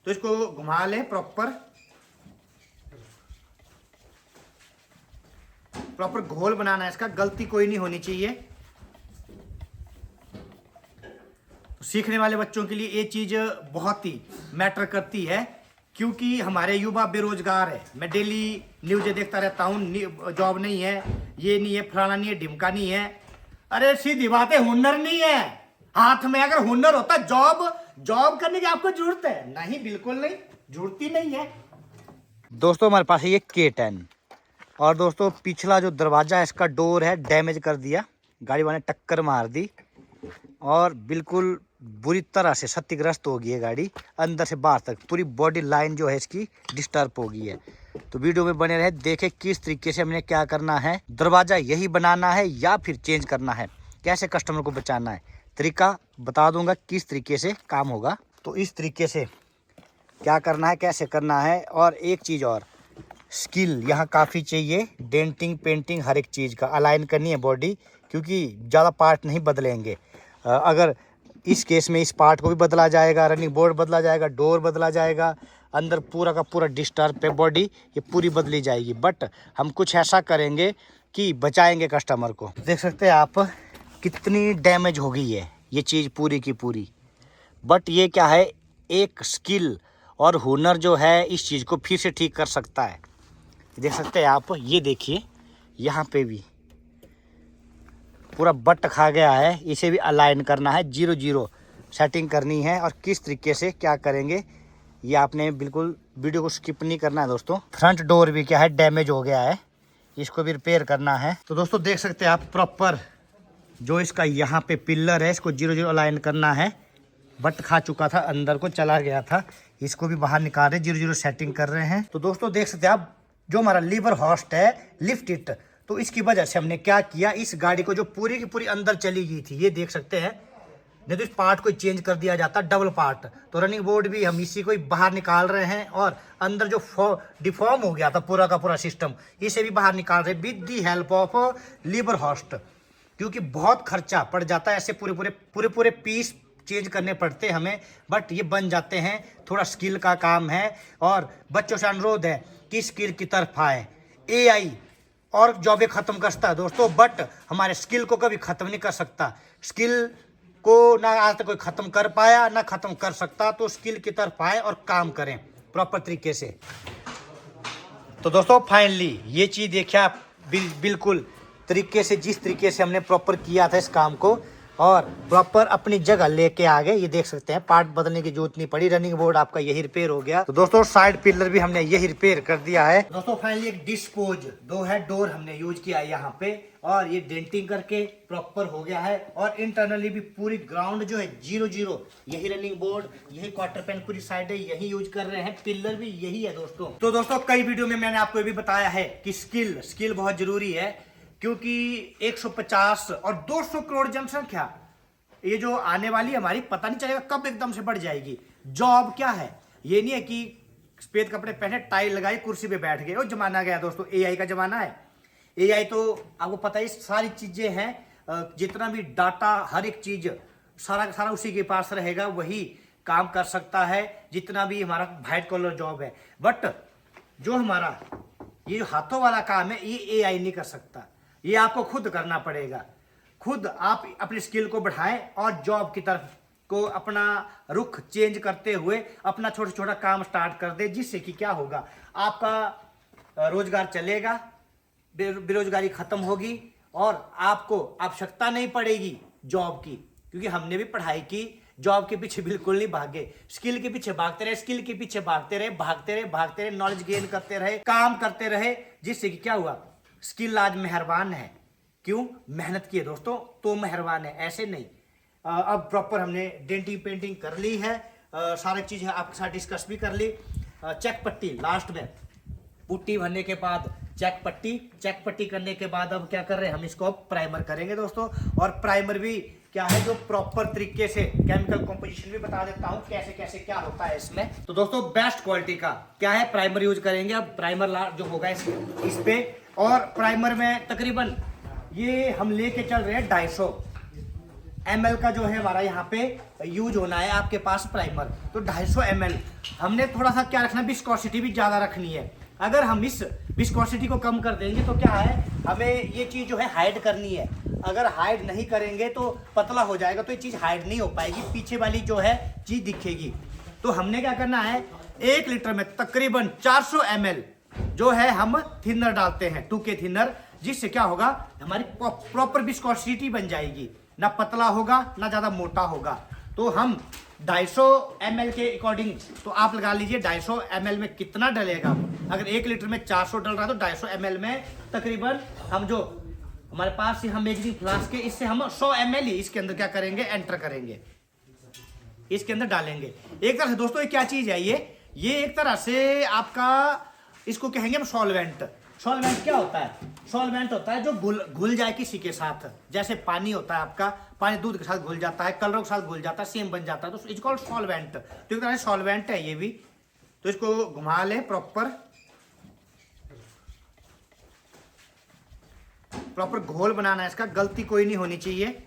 तो इसको घुमा लें प्रॉपर घोल बनाना है इसका, गलती कोई नहीं होनी चाहिए। तो सीखने वाले बच्चों के लिए ये चीज बहुत ही मैटर करती है, क्योंकि हमारे युवा बेरोजगार है। मैं डेली न्यूज़ देखता रहता हूँ, जॉब नहीं है, ये नहीं है, फलाना नहीं है, ढिमका नहीं है। अरे सीधी बात है, हुनर नहीं है हाथ में। अगर हुनर होता जॉब करने की आपको जरूरत है? नहीं, बिल्कुल नहीं, जरूरत ही नहीं है। दोस्तों हमारे पास है ये K10, और दोस्तों पिछला जो दरवाजा है इसका डोर है डैमेज कर दिया, गाड़ी वाले ने टक्कर मार दी और बिल्कुल बुरी तरह से क्षतिग्रस्त हो गई है गाड़ी, अंदर से बाहर तक पूरी बॉडी लाइन जो है इसकी डिस्टर्ब हो गई है। तो वीडियो में बने रहे, देखें किस तरीके से हमने क्या करना है, दरवाजा यही बनाना है या फिर चेंज करना है, कैसे कस्टमर को बचाना है, तरीका बता दूंगा किस तरीके से काम होगा। तो इस तरीके से क्या करना है, कैसे करना है। और एक चीज़ और, स्किल यहाँ काफ़ी चाहिए, डेंटिंग पेंटिंग हर एक चीज़ का अलाइन करनी है बॉडी, क्योंकि ज़्यादा पार्ट नहीं बदलेंगे। अगर इस केस में इस पार्ट को भी बदला जाएगा, रनिंग बोर्ड बदला जाएगा, डोर बदला जाएगा, अंदर पूरा का पूरा डिस्टर्ब पे बॉडी ये पूरी बदली जाएगी। बट हम कुछ ऐसा करेंगे कि बचाएंगे कस्टमर को। देख सकते हैं आप कितनी डैमेज हो गई है ये चीज़ पूरी की पूरी। बट ये क्या है, एक स्किल और हुनर जो है इस चीज़ को फिर से ठीक कर सकता है। देख सकते हैं आप, ये देखिए यहाँ पे भी पूरा बट खा गया है, इसे भी अलाइन करना है, 0-0 सेटिंग करनी है। और किस तरीके से क्या करेंगे ये आपने बिल्कुल वीडियो को स्किप नहीं करना है दोस्तों। फ्रंट डोर भी क्या है डैमेज हो गया है, इसको भी रिपेयर करना है। तो दोस्तों देख सकते हैं आप, प्रॉपर जो इसका यहाँ पे पिलर है इसको 0-0 अलाइन करना है। बट खा चुका था, अंदर को चला गया था, इसको भी बाहर निकाल रहे, 0-0 सेटिंग कर रहे हैं। तो दोस्तों देख सकते हैं आप, जो हमारा लीवर होस्ट है लिफ्ट इट, तो इसकी वजह से हमने क्या किया, इस गाड़ी को जो पूरी की पूरी अंदर चली गई थी, ये देख सकते हैं, नहीं तो इस पार्ट को चेंज कर दिया जाता डबल पार्ट। तो रनिंग बोर्ड भी हम इसी को ही बाहर निकाल रहे हैं, और अंदर जो डिफॉर्म हो गया था पूरा का पूरा सिस्टम, इसे भी बाहर निकाल रहे हैं with the help of lever hoist, क्योंकि बहुत खर्चा पड़ जाता है, ऐसे पूरे पीस चेंज करने पड़ते हमें। बट ये बन जाते हैं, थोड़ा स्किल का काम है, और बच्चों से अनुरोध है कि स्किल की तरफ आए। AI और जॉबें ख़त्म कर सकता है दोस्तों, बट हमारे स्किल को कभी ख़त्म नहीं कर सकता। स्किल को ना आज तक कोई ख़त्म कर पाया, ना ख़त्म कर सकता। तो स्किल की तरफ आए और काम करें प्रॉपर तरीके से। तो दोस्तों फाइनली ये चीज़ देखिए आप, बिल्कुल तरीके से, जिस तरीके से हमने प्रॉपर किया था इस काम को, और प्रॉपर अपनी जगह लेके आ गए। ये देख सकते हैं, पार्ट बदलने की जरूरत नहीं पड़ी, रनिंग बोर्ड आपका यही रिपेयर हो गया। तो दोस्तों साइड पिलर भी हमने यही रिपेयर कर दिया है। दोस्तों फाइनली एक डिस्पोज दो है डोर हमने यूज किया है यहाँ पे, और ये डेंटिंग करके प्रॉपर हो गया है। और इंटरनली भी पूरी ग्राउंड जो है 0-0, यही रनिंग बोर्ड, यही क्वार्टर पैन पूरी साइड है, यही यूज कर रहे हैं, पिलर भी यही है दोस्तों। तो दोस्तों कई वीडियो में मैंने आपको ये भी बताया है कि स्किल बहुत जरूरी है, क्योंकि 150 और 200 करोड़ जनसंख्या ये जो आने वाली हमारी, पता नहीं चलेगा कब एकदम से बढ़ जाएगी। जॉब क्या है, ये नहीं है कि सफेद कपड़े पहने, टाई लगाई, कुर्सी पे बैठ गए। वो जमाना गया दोस्तों, AI का जमाना है। AI तो आपको पता है सारी चीजें हैं, जितना भी डाटा हर एक चीज सारा का सारा उसी के पास रहेगा, वही काम कर सकता है, जितना भी हमारा व्हाइट कॉलर जॉब है। बट जो हमारा ये जो हाथों वाला काम है, ये AI नहीं कर सकता, ये आपको खुद करना पड़ेगा। खुद आप अपनी स्किल को बढ़ाएं और जॉब की तरफ को अपना रुख चेंज करते हुए अपना छोटा छोटा काम स्टार्ट कर दे, जिससे कि क्या होगा, आपका रोजगार चलेगा, बेरोजगारी खत्म होगी, और आपको आवश्यकता नहीं पड़ेगी जॉब की। क्योंकि हमने भी पढ़ाई की, जॉब के पीछे बिल्कुल नहीं भागे, स्किल के पीछे भागते रहे, स्किल के पीछे भागते रहे, नॉलेज गेन करते रहे, काम करते रहे, जिससे कि क्या हुआ, स्किल आज मेहरबान है। क्यों? मेहनत की है दोस्तों तो मेहरबान है, ऐसे नहीं। अब प्रॉपर हमने डेंटिंग पेंटिंग कर ली है, सारी चीज़ आपके साथ डिस्कस भी कर ली। चेक पट्टी लास्ट में, पुट्टी भरने के बाद चेक पट्टी करने के बाद अब क्या कर रहे हैं, हम इसको अब प्राइमर करेंगे दोस्तों। और प्राइमर भी क्या है, जो प्रॉपर तरीके से केमिकल कॉम्पोजिशन भी बता देता हूँ कैसे कैसे क्या होता है इसमें। तो दोस्तों बेस्ट क्वालिटी का क्या है, प्राइमर यूज करेंगे। अब प्राइमर जो होगा इस पे, और प्राइमर में तकरीबन ये हम लेके चल रहे हैं 250 ml का जो है हमारा यहाँ पे यूज होना है आपके पास प्राइमर। तो 250 ml हमने थोड़ा सा क्या रखना है, विस्कोसिटी भी ज़्यादा रखनी है। अगर हम इस विस्कोसिटी को कम कर देंगे तो क्या है, हमें ये चीज़ जो है हाइड करनी है। अगर हाइड नहीं करेंगे तो पतला हो जाएगा, तो ये चीज़ हाइड नहीं हो पाएगी, पीछे वाली जो है चीज़ दिखेगी। तो हमने क्या करना है, 1 लीटर में तकरीबन 400 ml जो है हम थिनर डालते हैं, 2K थिनर, जिससे क्या होगा, हमारी प्रॉपर विस्कोसिटी बन जाएगी, ना पतला होगा ना ज़्यादा मोटा होगा। तो हम 250 ml के अकॉर्डिंग, तो आप लगा लीजिए 250 ml में कितना डलेगा। अगर 1 लीटर में 400 डल रहा है तो 250 ml में तकरीबन हम जो हमारे पास हम मेजरिंग फ्लास्क के, इससे हम 100 ml ही इसके अंदर क्या करेंगे, एंटर करेंगे, इसके अंदर डालेंगे। एक तरह से दोस्तों ये क्या चीज़ है, ये एक तरह से आपका इसको कहेंगे हम सॉल्वेंट। सॉल्वेंट क्या होता है, सॉल्वेंट होता है जो घुल जाए किसी के साथ, जैसे पानी होता है आपका, पानी दूध के साथ घुल जाता है, कलरों के साथ घुल जाता है, सेम बन जाता है, तो इट्स कॉल्ड सॉल्वेंट। तो एक तरह से सॉल्वेंट है ये भी। तो इसको घुमा ले, प्रॉपर घोल बनाना है इसका, गलती कोई नहीं होनी चाहिए।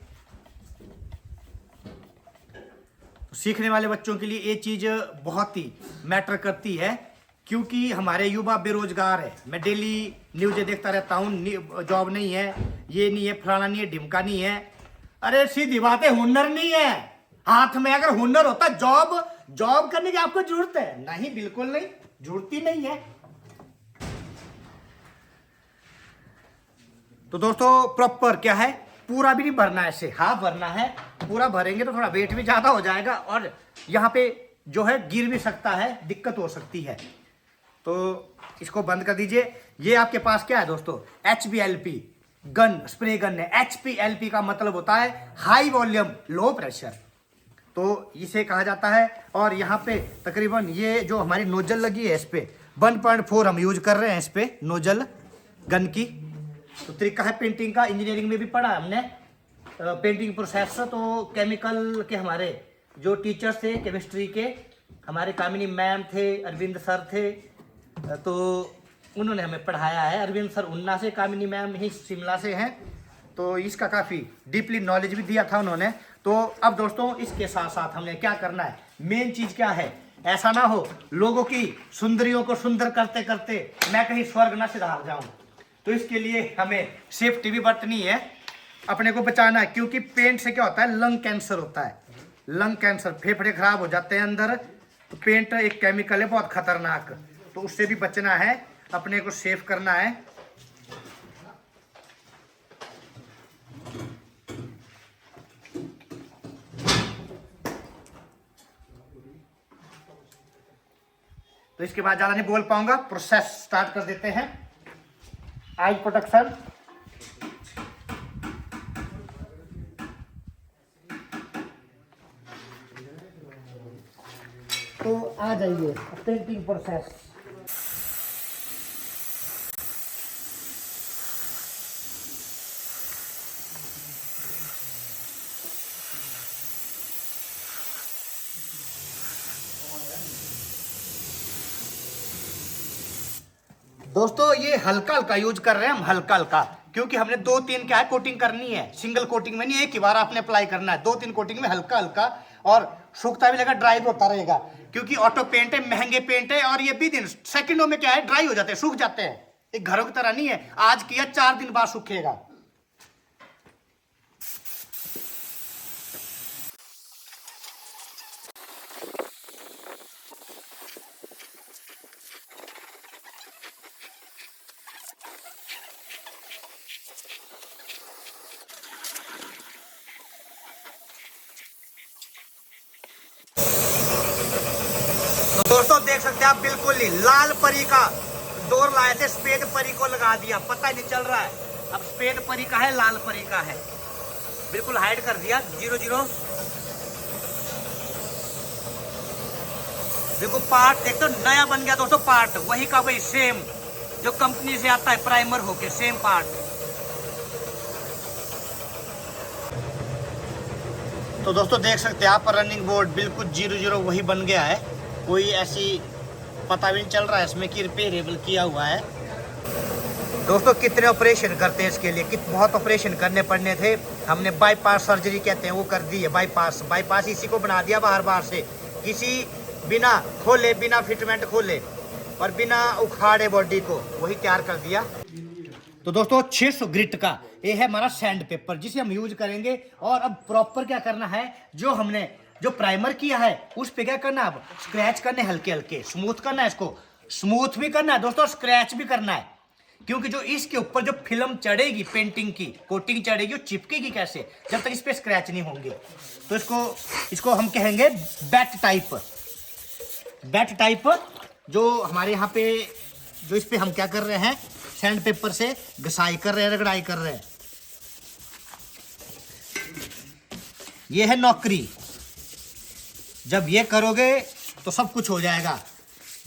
सीखने वाले बच्चों के लिए ये चीज बहुत ही मैटर करती है, क्योंकि हमारे युवा बेरोजगार है। मैं डेली न्यूज़ देखता रहता हूँ, जॉब नहीं है, ये नहीं है, फलाना नहीं है, ढिमका नहीं है। अरे सीधी बात है, हुनर नहीं है हाथ में। अगर हुनर होता जॉब करने की आपको जरूरत है? नहीं, बिल्कुल नहीं, जरूरत ही नहीं है। तो दोस्तों प्रॉपर क्या है, पूरा भी नहीं भरना है ऐसे, हाफ भरना है। पूरा भरेंगे तो थोड़ा वेट भी ज्यादा हो जाएगा और यहाँ पे जो है गिर भी सकता है, दिक्कत हो सकती है। तो इसको बंद कर दीजिए। ये आपके पास क्या है दोस्तों, HPLP गन, स्प्रे गन है। HPLP का मतलब होता है हाई वॉल्यूम लो प्रेशर, तो इसे कहा जाता है। और यहाँ पे तकरीबन ये जो हमारी नोजल लगी है, इस पे 1.4 हम यूज कर रहे हैं, इस पे नोजल गन की। तो तरीका है पेंटिंग का, इंजीनियरिंग में भी पढ़ा हमने पेंटिंग प्रोसेस। तो केमिकल के हमारे जो टीचर्स थे केमिस्ट्री के, हमारे कामिनी मैम थे, अरविंद सर थे, तो उन्होंने हमें पढ़ाया है। अरविंद सर उन्ना से, कामिनी मैम ही शिमला से हैं, तो इसका काफ़ी डीपली नॉलेज भी दिया था उन्होंने। तो अब दोस्तों इसके साथ साथ हमने क्या करना है, मेन चीज़ क्या है, ऐसा ना हो लोगों की सुंदरियों को सुंदर करते करते मैं कहीं स्वर्ग ना सिधार जाऊं। तो इसके लिए हमें सेफ्टी भी बरतनी है, अपने को बचाना है। क्योंकि पेंट से क्या होता है, लंग कैंसर होता है, लंग कैंसर, फेफड़े खराब हो जाते हैं अंदर। तो पेंट एक केमिकल है बहुत खतरनाक, तो उससे भी बचना है, अपने को सेफ करना है। तो इसके बाद ज़्यादा नहीं बोल पाऊंगा, प्रोसेस स्टार्ट कर देते हैं। आई प्रोटेक्शन, तो आ जाइए पेंटिंग प्रोसेस। दोस्तों ये हल्का हल्का यूज कर रहे हैं हम, हल्का हल्का, क्योंकि हमने 2-3 क्या है कोटिंग करनी है, सिंगल कोटिंग में नहीं, एक ही बार आपने अप्लाई करना है। 2-3 कोटिंग में हल्का हल्का, और सूखता भी लगा, ड्राई भी होता रहेगा। क्योंकि ऑटो पेंट है, महंगे पेंट है, और ये भी दिन सेकंडों में क्या है ड्राई हो जाते हैं, सूख जाते हैं। एक घरों की तरह नहीं है, आज किया 4 दिन बाद सूखेगा। दोस्तों देख सकते हैं आप, बिल्कुल ही लाल परी का डोर लाए थे, सफेद परी को लगा दिया, पता नहीं चल रहा है अब सफेद परी का है लाल परी का है, बिल्कुल हाइड कर दिया 0-0। देखो पार्ट एक तो नया बन गया दोस्तों, पार्ट वही का वही सेम जो कंपनी से आता है प्राइमर होके, सेम पार्ट। तो दोस्तों देख सकते हैं आप, रनिंग बोर्ड बिल्कुल 0-0 वही बन गया है, कोई ऐसी पता भी नहीं चल रहा है इसमें कि रिपेयरेबल किया हुआ है। दोस्तों कितने ऑपरेशन करते हैं इसके लिए, बहुत ऑपरेशन करने पड़ने थे। हमने बाईपास सर्जरी कहते हैं वो कर दी है। बाईपास इसी को बना दिया बाहर बाहर से, किसी बिना खोले, बिना फिटमेंट खोले और बिना उखाड़े बॉडी को वही तैयार कर दिया। तो दोस्तों 600 ग्रिट का ये है हमारा सैंड पेपर जिसे हम यूज करेंगे। और अब प्रॉपर क्या करना है, जो हमने जो प्राइमर किया है उस पे क्या करना है, अब स्क्रैच करने हल्के हल्के, स्मूथ करना है इसको, स्मूथ भी करना है दोस्तों, स्क्रैच भी करना है। क्योंकि जो इसके ऊपर जो फिल्म चढ़ेगी, पेंटिंग की कोटिंग चढ़ेगी, वो चिपकेगी कैसे जब तक इस पे स्क्रैच नहीं होंगे। तो इसको हम कहेंगे बैट टाइप। जो हमारे यहाँ पे जो इस पे हम क्या कर रहे हैं, सैंड पेपर से घसाई कर रहे हैं, रगड़ाई कर रहे हैं। ये है नौकरी, जब ये करोगे तो सब कुछ हो जाएगा।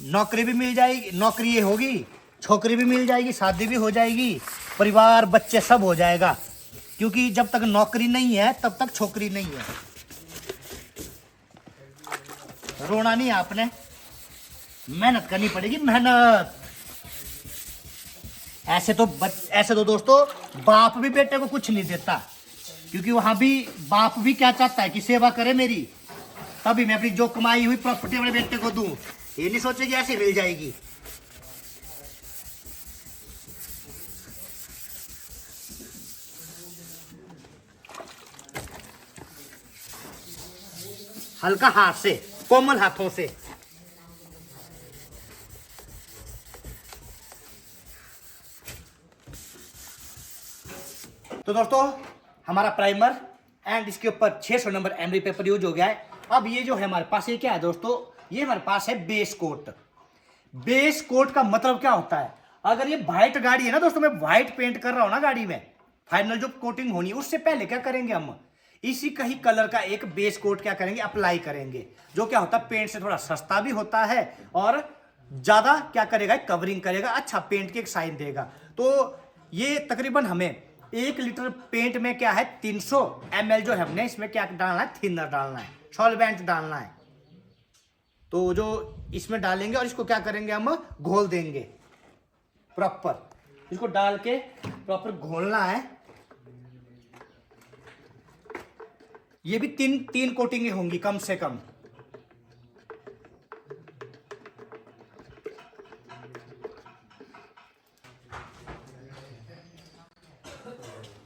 नौकरी भी मिल जाएगी, नौकरी ये होगी, छोकरी भी मिल जाएगी, शादी भी हो जाएगी, परिवार बच्चे सब हो जाएगा। क्योंकि जब तक नौकरी नहीं है तब तक छोकरी नहीं है। रोना नहीं है आपने, मेहनत करनी पड़ेगी, मेहनत। ऐसे तो दोस्तों बाप भी बेटे को कुछ नहीं देता, क्योंकि वहां भी बाप भी क्या चाहता है कि सेवा करे मेरी, तभी मैं अपनी जो कमाई हुई प्रॉपर्टी अपने बेटे को दूं। ये नहीं सोचे कि ऐसे मिल जाएगी। हल्का हाथ से, कोमल हाथों से। तो दोस्तों हमारा प्राइमर एंड इसके ऊपर 600 नंबर एमरी पेपर यूज हो गया है। अब ये जो है हमारे पास, ये क्या है दोस्तों, ये हमारे पास है बेस कोट। बेस कोट का मतलब क्या होता है, अगर ये व्हाइट गाड़ी है ना दोस्तों, मैं व्हाइट पेंट कर रहा हूं ना गाड़ी में, फाइनल जो कोटिंग होनी है उससे पहले क्या करेंगे, हम इसी का ही कलर का एक बेस कोट क्या करेंगे, अप्लाई करेंगे। जो क्या होता है, पेंट से थोड़ा सस्ता भी होता है और ज्यादा क्या करेगा, कवरिंग करेगा, अच्छा पेंट की एक साइन देगा। तो ये तकरीबन हमें 1 लीटर पेंट में क्या है 300 ml जो है हमने इसमें क्या डालना है, थिनर डालना है, सॉल्वेंट डालना है। तो जो इसमें डालेंगे और इसको क्या करेंगे, हम घोल देंगे प्रॉपर। इसको डाल के प्रॉपर घोलना है। ये भी तीन कोटिंग होंगी कम से कम।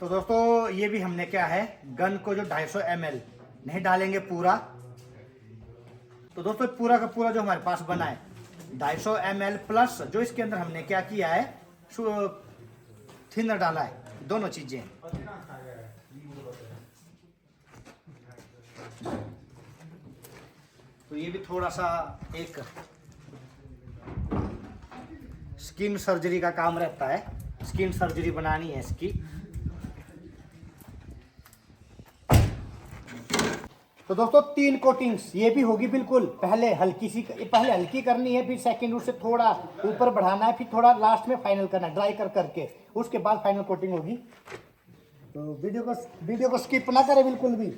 तो दोस्तों ये भी हमने क्या है, गन को जो 250 ml नहीं डालेंगे पूरा। तो दोस्तों पूरा का पूरा जो हमारे पास बना है 250 ml प्लस जो इसके अंदर हमने क्या किया है, थिनर डाला है, दोनों चीजें। तो ये भी थोड़ा सा एक स्किन सर्जरी का काम रहता है, स्किन सर्जरी बनानी है इसकी। तो दोस्तों 3 कोटिंग्स ये भी होगी बिल्कुल। पहले हल्की करनी है, फिर सेकंड उससे थोड़ा ऊपर बढ़ाना है, फिर थोड़ा लास्ट में फाइनल करना है ड्राई करके, उसके बाद फाइनल कोटिंग होगी। तो वीडियो को स्किप ना करें बिल्कुल भी।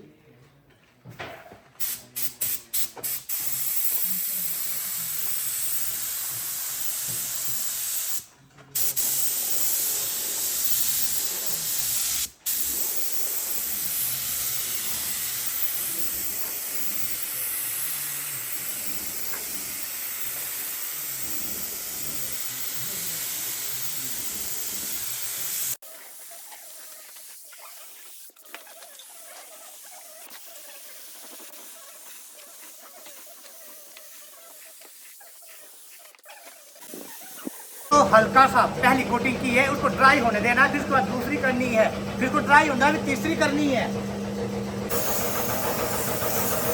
तो हल्का सा पहली कोटिंग की है, उसको ड्राई होने देना है, फिर उसके बाद दूसरी करनी है, फिर उसको ड्राई होना है, फिर तीसरी करनी है।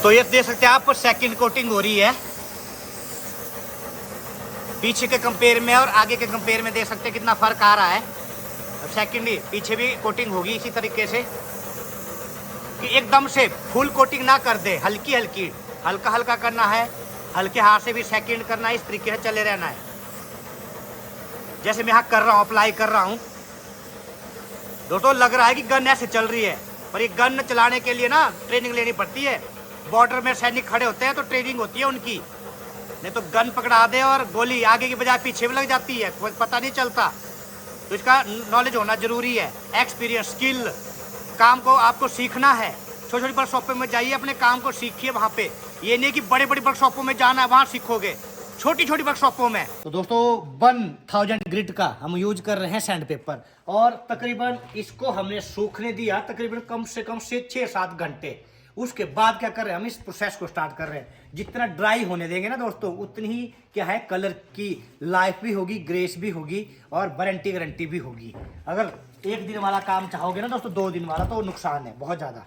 तो ये देख सकते हैं आप, सेकंड कोटिंग हो रही है। पीछे के कंपेयर में और आगे के कंपेयर में देख सकते हैं कितना फर्क आ रहा है। अब सेकंड ही पीछे भी कोटिंग होगी इसी तरीके से, कि एकदम से फुल कोटिंग ना कर दे, हल्की हल्की, हल्का हल्का करना है, हल्के हाथ से भी सेकंड करना है, इस तरीके से चले रहना है। जैसे मैं यहाँ कर रहा हूँ, अप्लाई कर रहा हूँ दोस्तों, लग रहा है कि गन ऐसे चल रही है, पर ये गन चलाने के लिए ना ट्रेनिंग लेनी पड़ती है। बॉर्डर में सैनिक खड़े होते हैं तो ट्रेनिंग होती है उनकी, नहीं तो गन पकड़ा दे और गोली आगे की बजाय पीछे भी लग जाती है, कोई पता नहीं चलता। तो इसका नॉलेज होना जरूरी है, एक्सपीरियंस, स्किल, काम को आपको सीखना है। छोटी छोटी वर्कशॉपों में जाइए, अपने काम को सीखिए वहाँ पे। ये नहीं कि बड़े बड़ी वर्कशॉपों में जाना है वहाँ सीखोगे, छोटी छोटी वर्कशॉपों में। तो दोस्तों 1000 ग्रिड का हम यूज कर रहे हैं सैंड पेपर, और तकरीबन इसको हमने सूखने दिया तकरीबन कम से कम 6-7 घंटे। उसके बाद क्या कर रहे हैं, हम इस प्रोसेस को स्टार्ट कर रहे हैं। जितना ड्राई होने देंगे ना दोस्तों, उतनी ही क्या है, कलर की लाइफ भी होगी, ग्रेस भी होगी, और वारंटी गारंटी भी होगी। अगर 1 दिन वाला काम चाहोगे ना दोस्तों, 2 दिन वाला, तो नुकसान है बहुत ज़्यादा।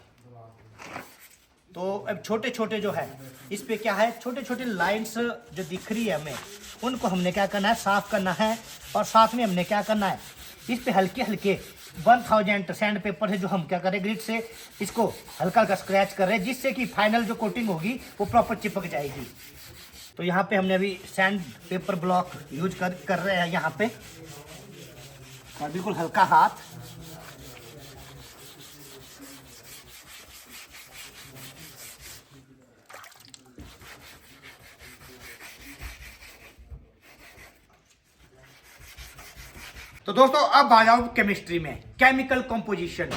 तो अब छोटे छोटे जो है इस पे क्या है, छोटे छोटे लाइंस जो दिख रही है हमें, उनको हमने क्या करना है, साफ करना है। और साथ में हमने क्या करना है, इस पे हल्के हल्के 1000 सैंड पेपर है जो हम क्या करें, ग्रिड से इसको हल्का हल्का स्क्रैच कर रहे हैं, जिससे कि फाइनल जो कोटिंग होगी वो प्रॉपर चिपक जाएगी। तो यहाँ पे हमने अभी सैंड पेपर ब्लॉक यूज कर रहे हैं यहाँ पे, और बिल्कुल हल्का हाथ। तो दोस्तों अब आ जाओ केमिस्ट्री में, केमिकल कंपोजिशन,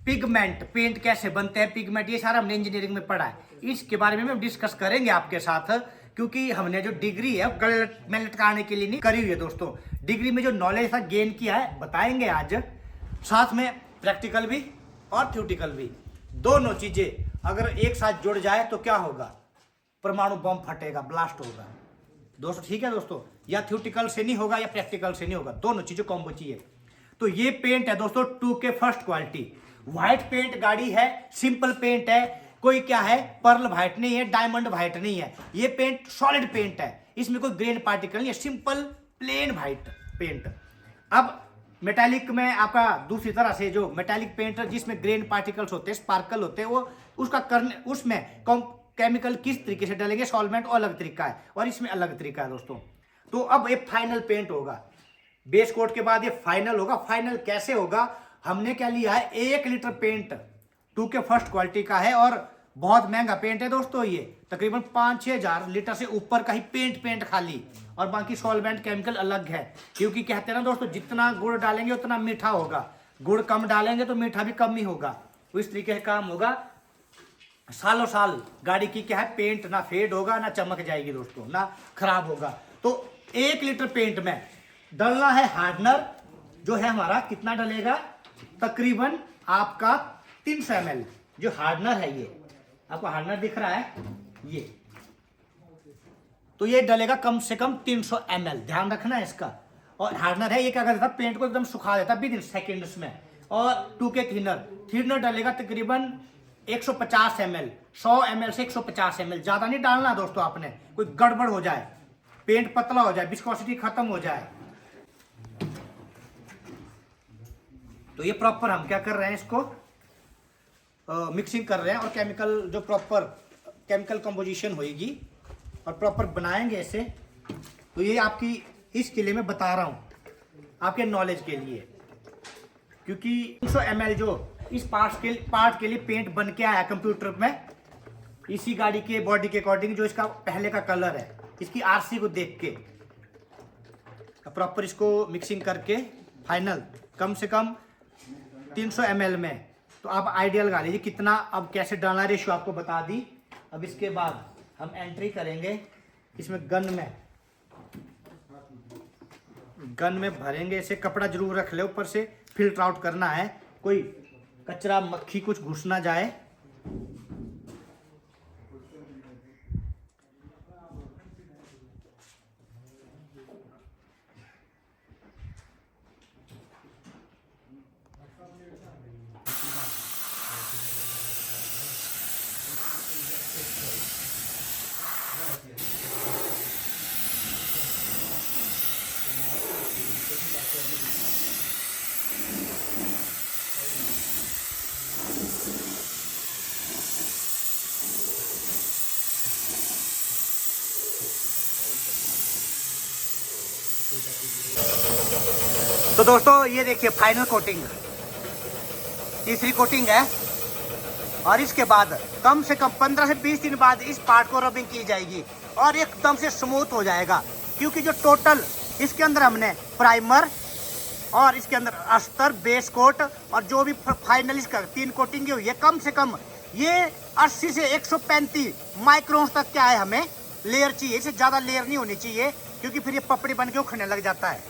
पिगमेंट, पेंट कैसे बनते हैं, पिगमेंट, ये सारा हमने इंजीनियरिंग में पढ़ा है। इसके बारे में हम डिस्कस करेंगे आपके साथ, क्योंकि हमने जो डिग्री है गले में लटकाने के लिए नहीं करी हुई है दोस्तों। डिग्री में जो नॉलेज था गेन किया है बताएंगे आज, साथ में प्रैक्टिकल भी और थ्योरेटिकल भी। दोनों चीजें अगर एक साथ जुड़ जाए तो क्या होगा, परमाणु बम फटेगा, ब्लास्ट होगा दोस्तों। ठीक है दोस्तों, या थ्योरेटिकल से नहीं होगा या प्रैक्टिकल से नहीं होगा, दोनों चीजें कॉम्बो चाहिए। तो ये पेंट है दोस्तों 2K first quality, white paint गाड़ी है, सिंपल पेंट है, कोई क्या है पर्ल व्हाइट नहीं है, डायमंड व्हाइट नहीं है। ये पेंट सॉलिड पेंट है, इसमें कोई ग्रेन पार्टिकल नहीं है, सिंपल प्लेन व्हाइट पेंट। अब मेटालिक में आपका दूसरी तरह से जो मेटालिक पेंट जिसमें ग्रेन पार्टिकल्स होते हैं, स्पार्कल होते हैं, वो उसका करने, उसमें केमिकल किस तरीके से डालेंगे, सॉल्वेंट अलग तरीका है और इसमें अलग तरीका है दोस्तों। तो अब ये फाइनल पेंट होगा, बेस कोट के बाद ये फाइनल होगा। फाइनल कैसे होगा, हमने क्या लिया है, 1 litre paint 2K first quality का है, और बहुत महंगा पेंट है दोस्तों। ये तकरीबन 5-6 हजार लीटर से ऊपर का ही पेंट खाली, और बाकी सॉल्वेंट केमिकल अलग है। क्योंकि कहते हैं ना दोस्तों, जितना गुड़ डालेंगे उतना मीठा होगा, गुड़ कम डालेंगे तो मीठा भी कम ही होगा। तो इस तरीके से काम होगा। सालों साल गाड़ी की क्या है, पेंट ना फेड होगा, ना चमक जाएगी दोस्तों, ना खराब होगा। तो 1 लीटर पेंट में डालना है हार्डनर, जो है हमारा कितना डलेगा, तकरीबन आपका 300 ml जो हार्डनर है। ये आपको हार्डनर दिख रहा है, ये तो ये डलेगा कम से कम 300 ml, ध्यान रखना है इसका। और हार्डनर है, ये क्या करता है, पेंट को एकदम सुखा देता विद इन सेकेंड्स में। और 2K थिनर डलेगा तकरीबन 150 ml, 100 ml से 150 ml, ज्यादा नहीं डालना दोस्तों आपने, कोई गड़बड़ हो जाए, पेंट पतला हो जाए, विस्कोसिटी खत्म हो जाए। तो ये प्रॉपर हम क्या कर रहे हैं, इसको मिक्सिंग कर रहे हैं, और केमिकल जो प्रॉपर केमिकल कंपोजिशन होगी और प्रॉपर बनाएंगे इसे। तो ये आपकी इसके लिए मैं बता रहा हूं आपके नॉलेज के लिए, क्योंकि 300 ml जो इस पार्ट के लिए पेंट बन के आया कंप्यूटर में, इसी गाड़ी के बॉडी के अकॉर्डिंग, जो इसका पहले का कलर है, इसकी आरसी को देख के प्रॉपर इसको मिक्सिंग करके फाइनल कम से कम 300 ml में। तो आप आइडिया लगा लीजिए कितना, अब कैसे डालना, रेशियो आपको बता दी। अब इसके बाद हम एंट्री करेंगे इसमें, गन में भरेंगे इसे। कपड़ा जरूर रख ले ऊपर से, फिल्टर आउट करना है, कोई कचरा मक्खी कुछ घुस ना जाए। तो दोस्तों ये देखिए फाइनल कोटिंग, तीसरी कोटिंग है, और इसके बाद कम से कम 15 से 20 दिन बाद इस पार्ट को रबिंग की जाएगी और एकदम से स्मूथ हो जाएगा। क्योंकि जो टोटल इसके अंदर हमने प्राइमर, और इसके अंदर अस्तर, बेस कोट और जो भी फाइनल इसका 3 कोटिंग हुई है, कम से कम ये 80 से 135 माइक्रोन तक क्या है हमें लेयर चाहिए। इससे ज़्यादा लेयर नहीं होनी चाहिए क्योंकि फिर ये पपड़ी बन के उखड़ने लग जाता है।